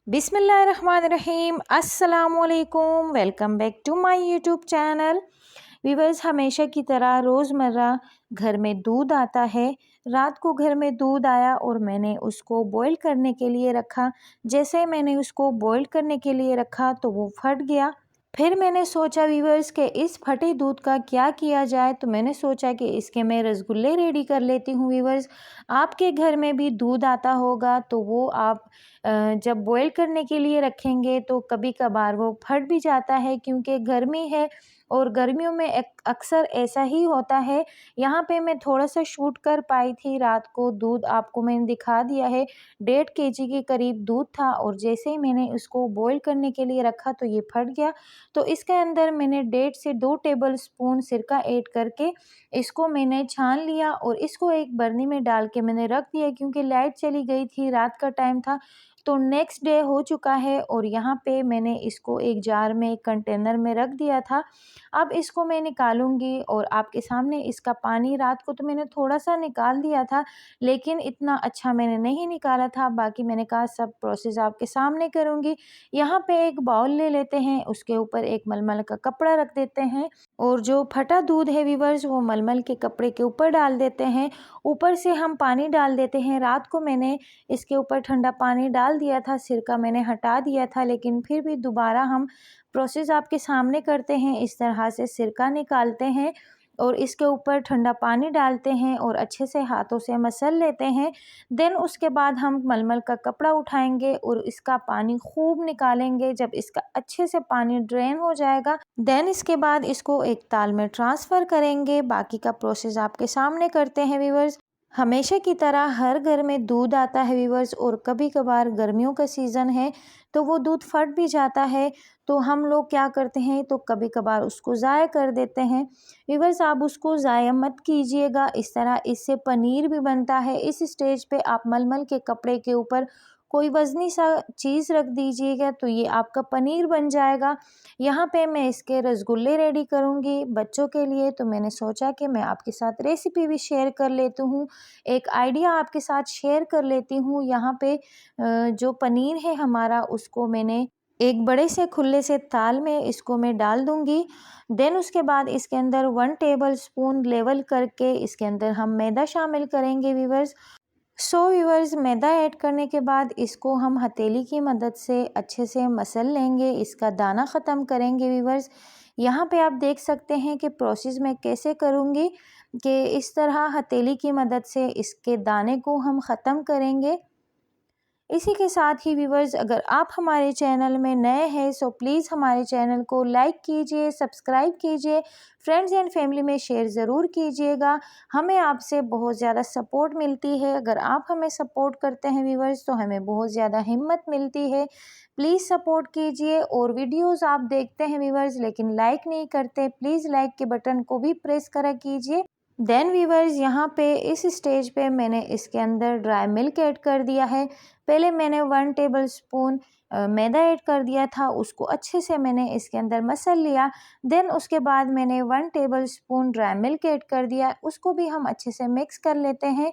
बिस्मिल्लाहिर्रहमानिर्रहीम अस्सलामुअलैकुम। Welcome back to my YouTube channel. Viewers, हमेशा की तरह रोज़मर्रा घर में दूध आता है। रात को घर में दूध आया और मैंने उसको बॉईल करने के लिए रखा। जैसे ही मैंने उसको बॉईल करने के लिए रखा तो वो फट गया। फिर मैंने सोचा व्यूअर्स कि इस फटे दूध का क्या किया जाए, तो मैंने सोचा कि इसके मैं रसगुल्ले रेडी कर लेती हूँ। व्यूअर्स, आपके घर में भी दूध आता होगा तो वो आप जब बॉईल करने के लिए रखेंगे तो कभी कभार वो फट भी जाता है, क्योंकि गर्मी है और गर्मियों में अक्सर ऐसा ही होता है। यहाँ पे मैं थोड़ा सा शूट कर पाई थी रात को। दूध आपको मैंने दिखा दिया है, 1.5 kg के करीब दूध था और जैसे ही मैंने उसको बॉईल करने के लिए रखा तो ये फट गया। तो इसके अंदर मैंने 1.5 से 2 टेबल स्पून सिरका ऐड करके इसको मैंने छान लिया और इसको एक बर्नी में डाल के मैंने रख दिया, क्योंकि लाइट चली गई थी, रात का टाइम था। तो नेक्स्ट डे हो चुका है और यहाँ पे मैंने इसको एक जार में, एक कंटेनर में रख दिया था। अब इसको मैं निकालूंगी और आपके सामने इसका पानी, रात को तो मैंने थोड़ा सा निकाल दिया था लेकिन इतना अच्छा मैंने नहीं निकाला था। बाकी मैंने कहा सब प्रोसेस आपके सामने करूंगी। यहाँ पे एक बाउल ले लेते हैं, उसके ऊपर एक मलमल का कपड़ा रख देते हैं और जो फटा दूध है व्यूअर्स वो मलमल के कपड़े के ऊपर डाल देते हैं। ऊपर से हम पानी डाल देते हैं। रात को मैंने इसके ऊपर ठंडा पानी डाल दिया था, सिरका मैंने हटा दिया था, लेकिन फिर भी दोबारा हम प्रोसेस आपके सामने करते हैं। इस तरह से सिरका निकालते हैं और इसके ऊपर ठंडा पानी डालते हैं और अच्छे से हाथों से मसल लेते हैं। देन उसके बाद हम मलमल का कपड़ा उठाएंगे और इसका पानी खूब निकालेंगे। जब इसका अच्छे से पानी ड्रेन हो जाएगा देन इसके बाद इसको एक ताल में ट्रांसफ़र करेंगे। बाकी का प्रोसेस आपके सामने करते हैं व्यूअर्स। हमेशा की तरह हर घर में दूध आता है व्यूअर्स, और कभी कभार गर्मियों का सीज़न है तो वो दूध फट भी जाता है। तो हम लोग क्या करते हैं, तो कभी कभार उसको ज़ाया कर देते हैं। व्यूअर्स, आप उसको ज़ाया मत कीजिएगा, इस तरह इससे पनीर भी बनता है। इस स्टेज पे आप मलमल के कपड़े के ऊपर कोई वज़नी सा चीज़ रख दीजिएगा तो ये आपका पनीर बन जाएगा। यहाँ पे मैं इसके रसगुल्ले रेडी करूँगी बच्चों के लिए, तो मैंने सोचा कि मैं आपके साथ रेसिपी भी शेयर कर लेती हूँ, एक आइडिया आपके साथ शेयर कर लेती हूँ। यहाँ पे जो पनीर है हमारा, उसको मैंने एक बड़े से खुले से थाल में इसको मैं डाल दूँगी। देन उसके बाद इसके अंदर 1 टेबल स्पून लेवल करके इसके अंदर हम मैदा शामिल करेंगे व्यूअर्स। व्यूअर्स, मैदा ऐड करने के बाद इसको हम हथेली की मदद से अच्छे से मसल लेंगे, इसका दाना ख़त्म करेंगे व्यूअर्स। यहाँ पे आप देख सकते हैं कि प्रोसेस मैं कैसे करूँगी, कि इस तरह हथेली की मदद से इसके दाने को हम ख़त्म करेंगे। इसी के साथ ही व्यूवर्स, अगर आप हमारे चैनल में नए हैं सो प्लीज़ हमारे चैनल को लाइक कीजिए, सब्सक्राइब कीजिए, फ्रेंड्स एंड फैमिली में शेयर ज़रूर कीजिएगा। हमें आपसे बहुत ज़्यादा सपोर्ट मिलती है। अगर आप हमें सपोर्ट करते हैं व्यूवर्स तो हमें बहुत ज़्यादा हिम्मत मिलती है। प्लीज़ सपोर्ट कीजिए। और वीडियोज़ आप देखते हैं व्यूवर्स लेकिन लाइक नहीं करते, प्लीज़ लाइक के बटन को भी प्रेस करा कीजिए। देन व्यूवर्स, यहाँ पे इस स्टेज पे मैंने इसके अंदर ड्राई मिल्क ऐड कर दिया है। पहले मैंने 1 टेबल स्पून मैदा ऐड कर दिया था, उसको अच्छे से मैंने इसके अंदर मसल लिया। देन उसके बाद मैंने 1 table spoon dry milk add कर दिया, उसको भी हम अच्छे से मिक्स कर लेते हैं।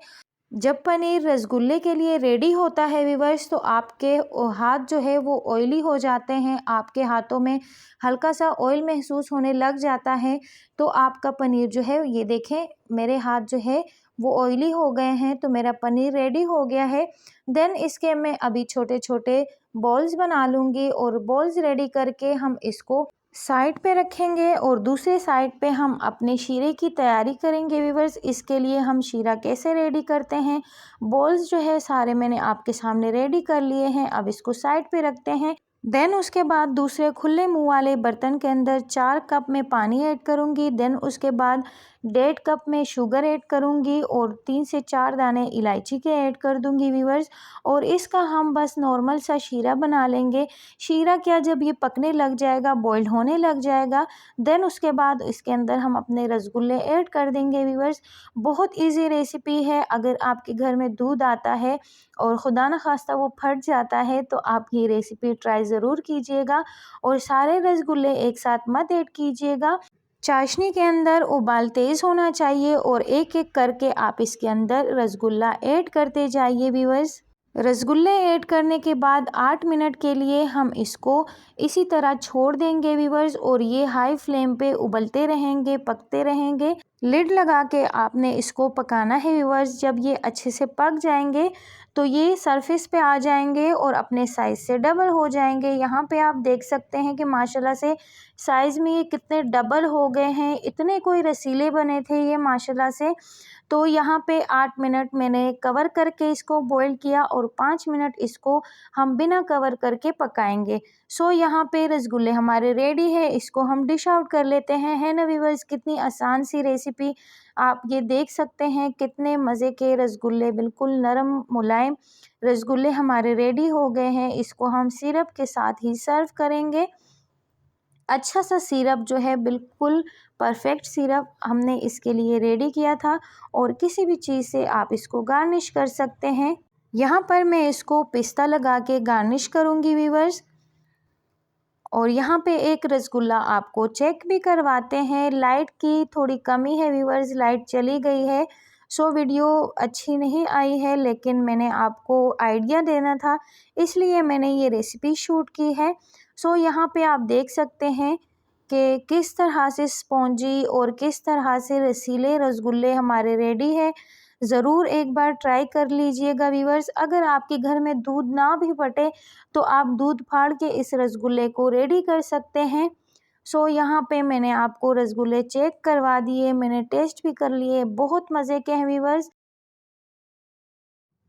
जब पनीर रसगुल्ले के लिए रेडी होता है व्यूअर्स तो आपके हाथ जो है वो ऑयली हो जाते हैं, आपके हाथों में हल्का सा ऑयल महसूस होने लग जाता है। तो आपका पनीर जो है, ये देखें मेरे हाथ जो है वो ऑयली हो गए हैं, तो मेरा पनीर रेडी हो गया है। देन इसके मैं अभी छोटे छोटे बॉल्स बना लूँगी और बॉल्स रेडी करके हम इसको साइड पे रखेंगे और दूसरे साइड पे हम अपने शीरे की तैयारी करेंगे व्यूवर्स। इसके लिए हम शीरा कैसे रेडी करते हैं, बॉल्स जो है सारे मैंने आपके सामने रेडी कर लिए हैं। अब इसको साइड पे रखते हैं। देन उसके बाद दूसरे खुले मुंह वाले बर्तन के अंदर 4 कप में पानी ऐड करूंगी। देन उसके बाद 1.5 कप में शुगर ऐड करूंगी और 3 से 4 दाने इलायची के ऐड कर दूंगी व्यूवर्स। और इसका हम बस नॉर्मल सा शीरा बना लेंगे। शीरा क्या, जब ये पकने लग जाएगा, बॉईल होने लग जाएगा, देन उसके बाद इसके अंदर हम अपने रसगुल्ले ऐड कर देंगे व्यूवर्स। बहुत ईजी रेसिपी है। अगर आपके घर में दूध आता है और खुदा न खास्ता वो फट जाता है तो आप ये रेसिपी ट्राई ज़रूर कीजिएगा। और सारे रसगुल्ले एक साथ मत ऐड कीजिएगा। चाशनी के अंदर उबाल तेज़ होना चाहिए और एक एक करके आप इसके अंदर रसगुल्ला ऐड करते जाइए व्यूअर्स। रसगुल्ले ऐड करने के बाद 8 मिनट के लिए हम इसको इसी तरह छोड़ देंगे व्यूवर्स, और ये हाई फ्लेम पे उबलते रहेंगे, पकते रहेंगे। लिड लगा के आपने इसको पकाना है व्यूवर्स। जब ये अच्छे से पक जाएंगे तो ये सरफेस पे आ जाएंगे और अपने साइज़ से डबल हो जाएंगे। यहाँ पे आप देख सकते हैं कि माशाल्लाह से साइज़ में ये कितने डबल हो गए हैं, इतने कोई रसीले बने थे ये माशाल्लाह से। तो यहाँ पे 8 मिनट मैंने कवर करके इसको बॉईल किया और 5 मिनट इसको हम बिना कवर करके पकाएंगे। सो यहाँ पे रसगुल्ले हमारे रेडी है, इसको हम डिश आउट कर लेते हैं। है ना व्यूअर्स, कितनी आसान सी रेसिपी। आप ये देख सकते हैं कितने मज़े के रसगुल्ले, बिल्कुल नरम मुलायम रसगुल्ले हमारे रेडी हो गए हैं। इसको हम सिरप के साथ ही सर्व करेंगे। अच्छा सा सिरप जो है, बिल्कुल परफेक्ट सिरप हमने इसके लिए रेडी किया था, और किसी भी चीज़ से आप इसको गार्निश कर सकते हैं। यहाँ पर मैं इसको पिस्ता लगा के गार्निश करूँगी व्यूअर्स। और यहाँ पे एक रसगुल्ला आपको चेक भी करवाते हैं। लाइट की थोड़ी कमी है व्यूअर्स, लाइट चली गई है, सो वीडियो अच्छी नहीं आई है, लेकिन मैंने आपको आइडिया देना था इसलिए मैंने ये रेसिपी शूट की है। सो यहाँ पे आप देख सकते हैं कि किस तरह से स्पॉन्जी और किस तरह से रसीले रसगुल्ले हमारे रेडी है। ज़रूर एक बार ट्राई कर लीजिएगा व्यूअर्स। अगर आपके घर में दूध ना भी फटे तो आप दूध फाड़ के इस रसगुल्ले को रेडी कर सकते हैं। सो यहाँ पे मैंने आपको रसगुल्ले चेक करवा दिए, मैंने टेस्ट भी कर लिए, बहुत मज़े के हैं व्यूअर्स।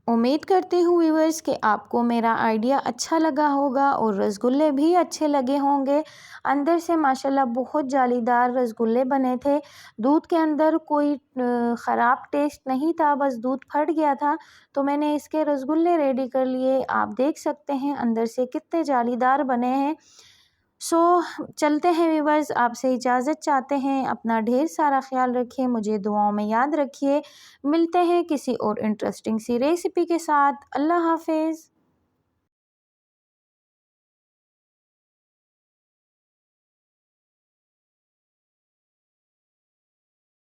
उम्मीद करती हूँ व्यूअर्स कि आपको मेरा आइडिया अच्छा लगा होगा और रसगुल्ले भी अच्छे लगे होंगे। अंदर से माशाल्लाह बहुत जालीदार रसगुल्ले बने थे। दूध के अंदर कोई ख़राब टेस्ट नहीं था, बस दूध फट गया था। तो मैंने इसके रसगुल्ले रेडी कर लिए। आप देख सकते हैं अंदर से कितने जालीदार बने हैं। सो चलते हैं व्यूअर्स, आपसे इजाज़त चाहते हैं। अपना ढेर सारा ख्याल रखिए, मुझे दुआओं में याद रखिए। मिलते हैं किसी और इंटरेस्टिंग सी रेसिपी के साथ। अल्लाह हाफ़िज़।